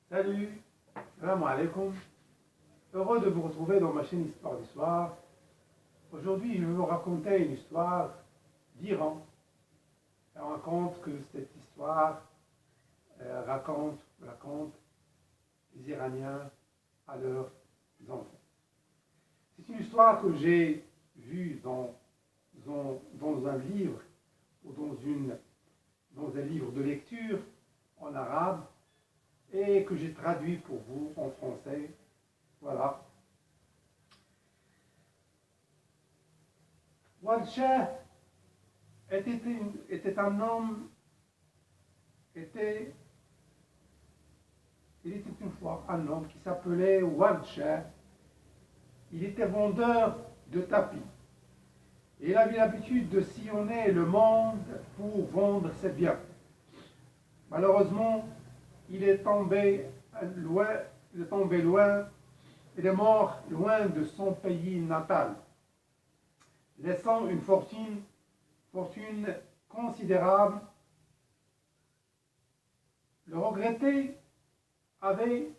Salut, salam alaikum. Heureux de vous retrouver dans ma chaîne Histoire d'Histoire. Aujourd'hui, je vais vous raconter une histoire d'Iran. Elle raconte que cette histoire raconte les Iraniens à leurs enfants. C'est une histoire que j'ai vue dans un livre ou dans un livre de lecture en arabe et que j'ai traduit pour vous en français. Voilà. Walid Shah était un homme, il était une fois un homme qui s'appelait Walid Shah. Il était vendeur de tapis. Et il avait l'habitude de sillonner le monde pour vendre ses biens. Malheureusement, il est tombé loin, il est mort loin de son pays natal, laissant une fortune considérable. Le regretté avait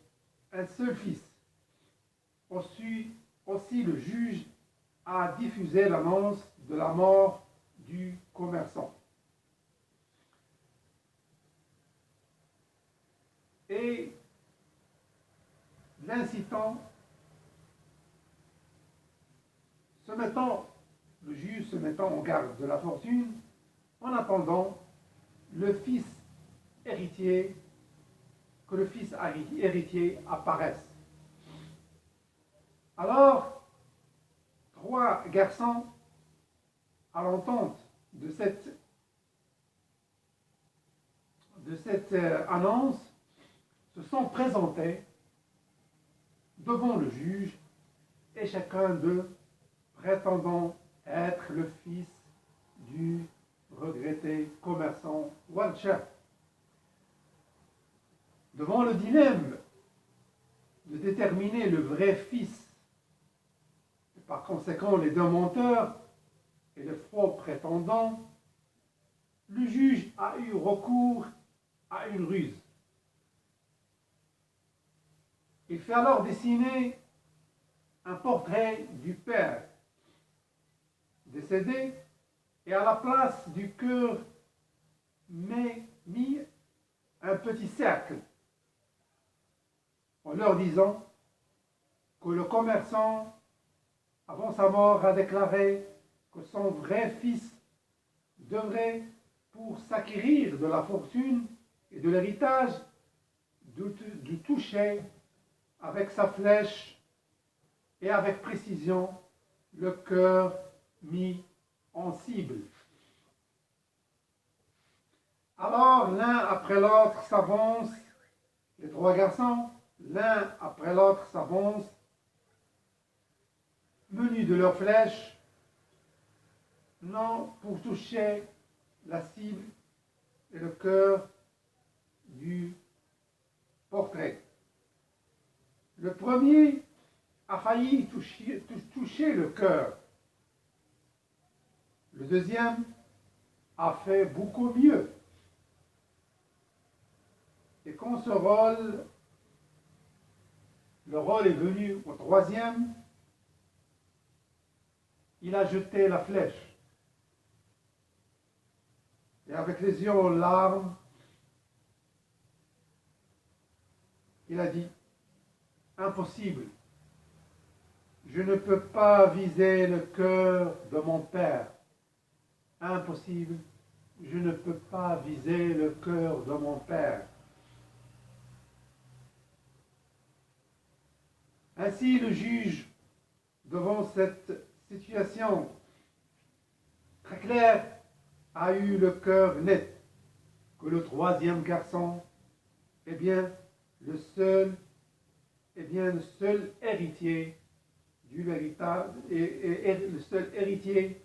un seul fils. Aussi le juge a diffusé l'annonce de la mort du commerçant. Et l'incitant, le juge se mettant en garde de la fortune, en attendant que le fils héritier apparaisse. Alors, 3 garçons, à l'entente de cette annonce, se sont présentés devant le juge et chacun d'eux prétendant être le fils du regretté commerçant Walid Shah. Devant le dilemme de déterminer le vrai fils, et par conséquent les deux menteurs et le faux prétendant, le juge a eu recours à une ruse. Il fait alors dessiner un portrait du père décédé et à la place du cœur mis un petit cercle en leur disant que le commerçant, avant sa mort, a déclaré que son vrai fils devrait, pour s'acquérir de la fortune et de l'héritage, de toucher avec sa flèche et avec précision le cœur mis en cible. Alors l'un après l'autre s'avance, les 3 garçons, l'un après l'autre s'avance, munis de leurs flèches, non pour toucher la cible et le cœur du portrait. Le premier a failli toucher le cœur. Le deuxième a fait beaucoup mieux. Et quand le rôle est venu au troisième, il a jeté la flèche. Et avec les yeux en larmes, il a dit: impossible, je ne peux pas viser le cœur de mon père. Impossible, je ne peux pas viser le cœur de mon père. Ainsi, le juge, devant cette situation très claire, a eu le cœur net que le troisième garçon est bien le seul héritier du véritable et le seul héritier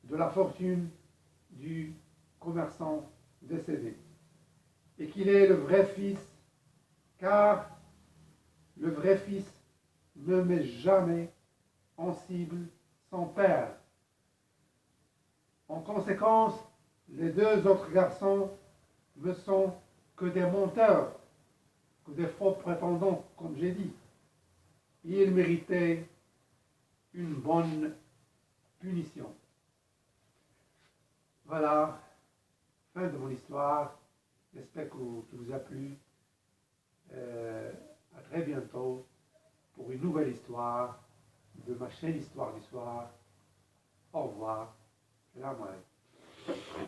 de la fortune du commerçant décédé, et qu'il est le vrai fils, car le vrai fils ne met jamais en cible son père. En conséquence, les 2 autres garçons ne sont que des menteurs. que des faux prétendants, comme j'ai dit. Il méritait une bonne punition. Voilà, fin de mon histoire. J'espère que vous a plu. À très bientôt pour une nouvelle histoire de ma chaîne Histoire du Soir. Au revoir. Salam alaikum.